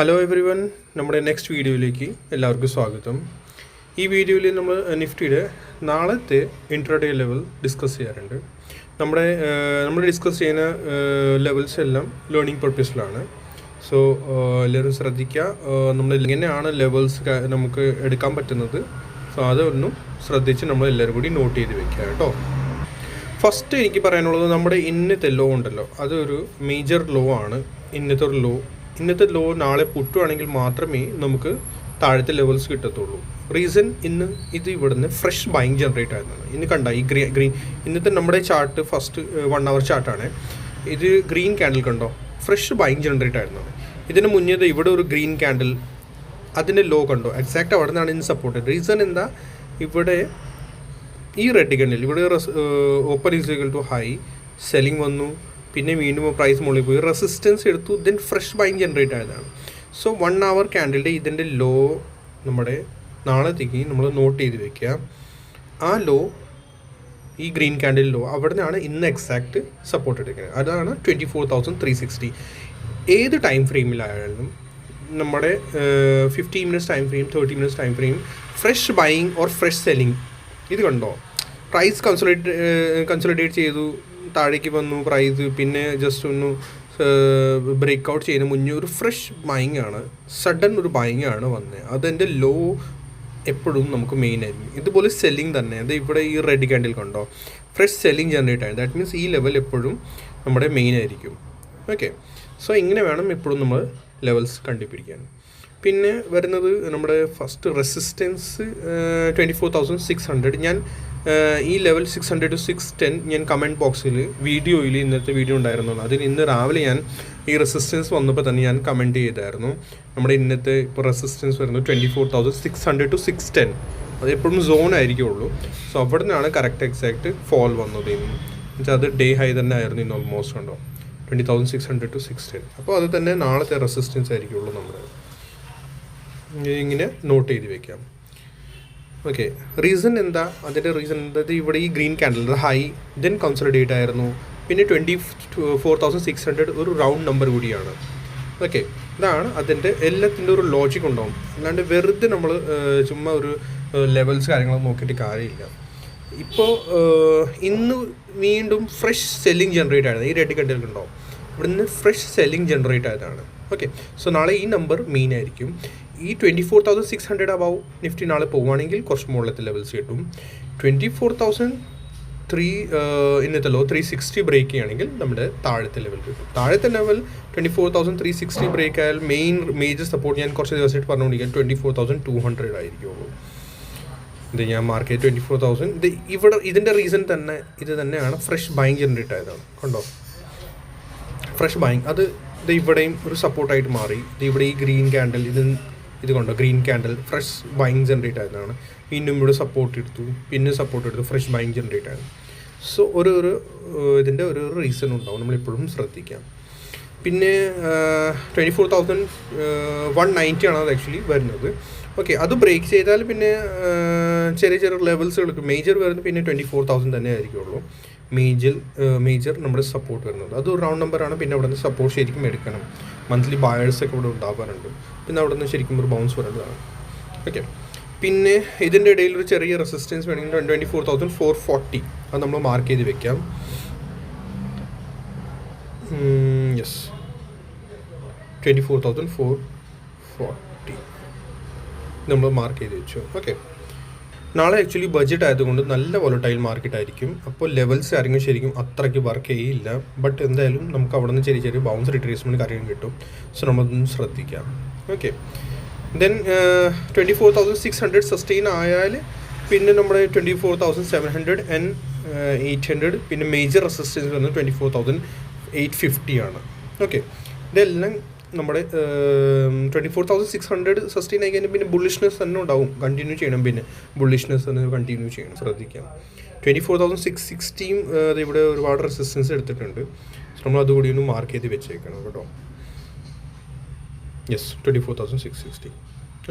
Hello every one, നമ്മുടെ next വീഡിയോയിലേക്ക് എല്ലാവർക്കും സ്വാഗതം. ഈ വീഡിയോയിൽ നമ്മൾ നിഫ്റ്റിയുടെ നാളത്തെ ഇൻട്രാഡേ ലെവൽ ഡിസ്കസ് ചെയ്യാറുണ്ട്. നമ്മൾ ഡിസ്കസ് ചെയ്യുന്ന ലെവൽസ് എല്ലാം ലേണിംഗ് പർപ്പസിലാണ്. സോ എല്ലാവരും ശ്രദ്ധിക്കുക, നമ്മൾ എങ്ങനെയാണ് ലെവൽസ് നമുക്ക് എടുക്കാൻ പറ്റുന്നത്. സോ അതൊന്നും ശ്രദ്ധിച്ച് നമ്മൾ എല്ലാവരും കൂടി നോട്ട് ചെയ്ത് വെക്കുക കേട്ടോ. ഫസ്റ്റ് എനിക്ക് പറയാനുള്ളത്, നമ്മുടെ ഇന്നത്തെ ലോ ഉണ്ടല്ലോ, അതൊരു മേജർ ലോ ആണ്. ഇന്നത്തെ ലോ നാളെ പൊട്ടുവാണെങ്കിൽ മാത്രമേ നമുക്ക് താഴത്തെ ലെവൽസ് കിട്ടത്തുള്ളൂ. റീസൺ, ഇന്ന് ഇത് ഇവിടുന്ന് ഫ്രഷ് ബൈങ് ജനറേറ്റ് ആയിരുന്നത്. ഇന്ന് കണ്ട ഈ ഗ്രീൻ ഇന്നത്തെ നമ്മുടെ ചാർട്ട് ഫസ്റ്റ് 1 hour ചാർട്ടാണ്. ഇത് ഗ്രീൻ ക്യാൻഡിൽ കണ്ടോ, ഫ്രഷ് ബൈങ് ജനറേറ്റ് ആയിരുന്നത്. ഇതിന് മുന്നേ ഇവിടെ ഒരു ഗ്രീൻ ക്യാൻഡിൽ, അതിൻ്റെ ലോ കണ്ടോ, എക്സാക്റ്റ് അവിടെ നിന്നാണ് ഇന്ന് സപ്പോർട്ട്. റീസൺ എന്താ, ഇവിടെ ഈ റെഡ് ക്യാൻഡിൽ ഇവിടെ open is equal to high, selling വന്നു, പിന്നെ വീണ്ടും പ്രൈസ് മുകളിൽ പോയി, റെസിസ്റ്റൻസ് എടുത്തു, ദെൻ ഫ്രഷ് ബൈങ് ജനറേറ്റ് ആയതാണ്. സോ 1 hour ക്യാൻഡിലിൻ്റെ ഇതിൻ്റെ ലോ നമ്മുടെ നാളത്തേക്ക് നമ്മൾ നോട്ട് ചെയ്ത് വെക്കുക. ആ ലോ, ഈ ഗ്രീൻ ക്യാൻഡിൽ ലോ, അവിടെ നിന്നാണ് ഇന്ന് എക്സാക്റ്റ് സപ്പോർട്ട് എടുക്കുന്നത്. അതാണ് 24,360. ഏത് ടൈം ഫ്രെയിമിലായാലും നമ്മുടെ 15 minutes time frame, 30 minutes time frame, fresh buying or fresh selling, ഇത് കണ്ടോ, പ്രൈസ് കൺസോളിഡേറ്റ് ചെയ്തു, താഴേക്ക് വന്നു പ്രൈസ്, പിന്നെ ജസ്റ്റ് ഒന്ന് ബ്രേക്ക് ഔട്ട് ചെയ്യുന്ന മുന്നേ ഒരു ഫ്രഷ് ബൈയിങ് ആണ്, സഡൻ ഒരു ബൈയിങ് ആണ് വന്നത്. അതെൻ്റെ ലോ എപ്പോഴും നമുക്ക് മെയിൻ ആയിരിക്കും. ഇതുപോലെ സെല്ലിങ് തന്നെ, അത് ഇവിടെ ഈ റെഡ് ക്യാൻഡിൽ കണ്ടോ, ഫ്രഷ് സെല്ലിങ് ജനറേറ്റ് ആയത്. ദാറ്റ് മീൻസ് ഈ ലെവൽ എപ്പോഴും നമ്മുടെ മെയിൻ ആയിരിക്കും. ഓക്കെ, സോ ഇങ്ങനെ വേണം എപ്പോഴും നമ്മൾ ലെവൽസ് കണ്ടുപിടിക്കാൻ. പിന്നെ വരുന്നത് നമ്മുടെ ഫസ്റ്റ് റെസിസ്റ്റൻസ് 24,600. ഞാൻ ഈ ലെവൽ 600 to 610 ഞാൻ കമൻറ്റ് ബോക്സിൽ ഇന്നത്തെ വീഡിയോ ഉണ്ടായിരുന്നു. അതിൽ ഇന്ന് രാവിലെ ഞാൻ ഈ റെസിസ്റ്റൻസ് വന്നപ്പോൾ തന്നെ ഞാൻ കമൻറ്റ് ചെയ്തായിരുന്നു. നമ്മുടെ ഇന്നത്തെ ഇപ്പോൾ റെസിസ്റ്റൻസ് വരുന്നത് 24,600 to 610. അത് എപ്പോഴും സോൺ ആയിരിക്കുള്ളൂ. സോ അവിടെ നിന്നാണ് കറക്റ്റ് എക്സാക്റ്റ് ഫോൾ വന്നത്. എന്നുവെച്ചാൽ അത് ഡേ ഹൈ തന്നെ ആയിരുന്നു ഇന്ന് ഓൾമോസ്റ്റ്. ഉണ്ടോ, 20,600 to 610. അപ്പോൾ അത് തന്നെ നാളത്തെ റെസിസ്റ്റൻസ് ആയിരിക്കുള്ളൂ. നമ്മൾ ഇങ്ങനെ നോട്ട് ചെയ്ത് വെക്കാം. ഓക്കെ, റീസൺ എന്താ, അതിൻ്റെ റീസൺ എന്താ, ഇവിടെ ഈ green candle high, then consolidate ആയിരുന്നു, പിന്നെ 24,600 ഒരു റൗണ്ട് നമ്പർ കൂടിയാണ്. ഓക്കെ, ഇതാണ് അതിൻ്റെ എല്ലാത്തിൻ്റെ ഒരു ലോജിക് ഉണ്ടാവും. അല്ലാണ്ട് വെറുതെ നമ്മൾ ചുമ്മാ ഒരു ലെവൽസ് കാര്യങ്ങളൊക്കെ നോക്കിയിട്ട് കാര്യമില്ല. ഇപ്പോൾ ഇന്ന് വീണ്ടും ഫ്രഷ് സെല്ലിംഗ് ജനറേറ്റ് ആയത്, ഈ റെഡ് ക്യാൻഡിൽ ഉണ്ടാവും, ഇവിടുന്ന് ഫ്രഷ് സെല്ലിംഗ് ജനറേറ്റ് ആയതാണ്. ഓക്കെ, സോ നാളെ ഈ നമ്പർ മെയിൻ ആയിരിക്കും. ഈ 24,600 അബവ് നിഫ്റ്റി നാളെ പോവുകയാണെങ്കിൽ കുറച്ച് മുകളിലത്തെ ലെവൽസ് കിട്ടും. 24,003 ഇന്നത്തെ ലോ 360 ബ്രേക്ക് ചെയ്യുകയാണെങ്കിൽ നമ്മുടെ താഴത്തെ ലെവൽ കിട്ടും. താഴത്തെ ലെവൽ 24,360 ബ്രേക്ക് ആയാൽ മേജർ സപ്പോർട്ട് ഞാൻ കുറച്ച് ദിവസമായിട്ട് പറഞ്ഞുകൊണ്ടിരിക്കുക 24,200 ആയിരിക്കുള്ളൂ. ഇത് ഞാൻ മാർക്ക് ചെയ്ത് 24,000. ഇവിടെ ഇതിൻ്റെ റീസൺ തന്നെ ഇത് തന്നെയാണ്, ഫ്രഷ് ബൈങ് ജനറേറ്റ് ആയതാണ്. കണ്ടോ, ഫ്രഷ് ബൈങ്, അത് ഇത് ഇവിടെയും ഒരു സപ്പോർട്ടായിട്ട് മാറി. ഇവിടെ ഈ ഗ്രീൻ ക്യാൻഡിൽ, ഇത് കണ്ടോ, green candle fresh buying generate ആയതാണ്. വീണ്ടും ഇവിടെ സപ്പോർട്ട് എടുത്തു, പിന്നെ സപ്പോർട്ട് എടുത്തു, ഫ്രഷ് ബൈങ് ജനറേറ്റ് ആയത്. സോ ഇതിൻ്റെ ഒരു റീസൺ ഉണ്ടാവും, നമ്മളെപ്പോഴും ശ്രദ്ധിക്കാം. പിന്നെ 24,190 ആണ് അത് ആക്ച്വലി വരുന്നത്. ഓക്കെ, അത് ബ്രേക്ക് ചെയ്താൽ പിന്നെ ചെറിയ ലെവൽസുകൾക്ക് മേജർ വരുന്നത് പിന്നെ 24,000 തന്നെ ആയിരിക്കുള്ളൂ. മേജർ നമ്മുടെ സപ്പോർട്ട് വരുന്നത് അത് ഒരു റൗണ്ട് നമ്പറാണ്. പിന്നെ അവിടെ നിന്ന് സപ്പോർട്ട് ശരിക്കും എടുക്കണം. മന്ത്ലി ബയേഴ്സൊക്കെ ഇവിടെ ഉണ്ടാകാറുണ്ട്. പിന്നെ അവിടെ നിന്ന് ശരിക്കും ഒരു ബൗൺസ് വരേണ്ടതാണ്. ഓക്കെ, പിന്നെ ഇതിൻ്റെ ഇടയിൽ ഒരു ചെറിയ റെസിസ്റ്റൻസ് വേണമെങ്കിൽ 24,440 അത് നമ്മൾ മാർക്ക് ചെയ്ത് വെക്കാം. യെസ്, 24,440 നമ്മൾ മാർക്ക് ചെയ്ത് വെച്ചു. ഓക്കെ, നാളെ ആക്ച്വലി ബഡ്ജറ്റ് ആയതുകൊണ്ട് നല്ല വോളറ്റൈൽ മാർക്കറ്റ് ആയിരിക്കും. അപ്പോൾ ലെവൽസ് ആരെങ്കിലും ശരിക്കും അത്രയ്ക്ക് വർക്ക് ചെയ്യില്ല. ബട്ട് എന്തായാലും നമുക്ക് അവിടെ നിന്ന് ചെറിയ ബൗൺസ് റിട്രേസ്മെൻറ്റ് കാര്യം കിട്ടും. സോ നമ്മളൊന്ന് ശ്രദ്ധിക്കാം. ഓക്കെ, ദെൻ 24,600 സസ്റ്റെയിൻ ആയാൽ പിന്നെ നമ്മുടെ 24,700 and 800, പിന്നെ മേജർ റെസിസ്റ്റൻസ് വരുന്നത് 24,850 ആണ്. ഓക്കെ, ഇതെല്ലാം നമ്മുടെ 24,600 സസ്റ്റെയിൻ ആയി കഴിഞ്ഞാൽ പിന്നെ ബുള്ളിഷ്നെസ് തന്നെ ഉണ്ടാവും, കണ്ടിന്യൂ ചെയ്യണം. പിന്നെ ബുള്ളിഷ്നെസ് തന്നെ കണ്ടിന്യൂ ചെയ്യണം, ശ്രദ്ധിക്കാം. 24,660 ഇവിടെ ഒരുപാട് റെസിസ്റ്റൻസ് എടുത്തിട്ടുണ്ട്. നമ്മൾ അതുകൂടി ഒന്ന് മാർക്ക് ചെയ്ത് വെച്ചേക്കണം കേട്ടോ. യെസ്, 24,660.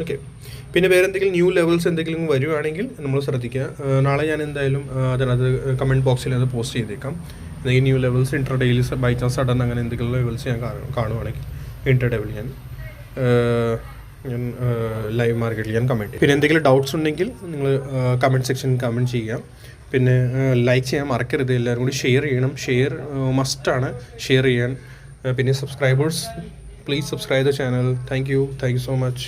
ഓക്കെ, പിന്നെ വേറെ എന്തെങ്കിലും ന്യൂ ലെവൽസ് എന്തെങ്കിലും വരുവാണെങ്കിൽ നമ്മൾ ശ്രദ്ധിക്കുക. നാളെ ഞാൻ എന്തായാലും അതിനകത്ത് കമൻറ്റ് ബോക്സിൽ അത് പോസ്റ്റ് ചെയ്തേക്കാം. എന്തെങ്കിലും ന്യൂ ലെവൽസ് ഇൻട്രാഡേയിൽ ബൈ ചാൻസ് സഡൻ അങ്ങനെ എന്തെങ്കിലും ലെവൽസ് ഞാൻ കാണുവാണെങ്കിൽ ഇൻട്രാഡേ ഞാൻ ഞാൻ ലൈവ് മാർക്കറ്റിൽ ഞാൻ കമൻറ്റ് ചെയ്യും. പിന്നെ എന്തെങ്കിലും ഡൗട്ട്സ് ഉണ്ടെങ്കിൽ നിങ്ങൾ കമൻറ്റ് സെക്ഷനിൽ കമൻറ്റ് ചെയ്യാം. പിന്നെ ലൈക്ക് ചെയ്യാൻ മറക്കരുത്. എല്ലാവരും കൂടി ഷെയർ ചെയ്യണം. ഷെയർ മസ്റ്റാണ് ഷെയർ ചെയ്യാൻ. പിന്നെ subscribers, please subscribe the channel. Thank you so much.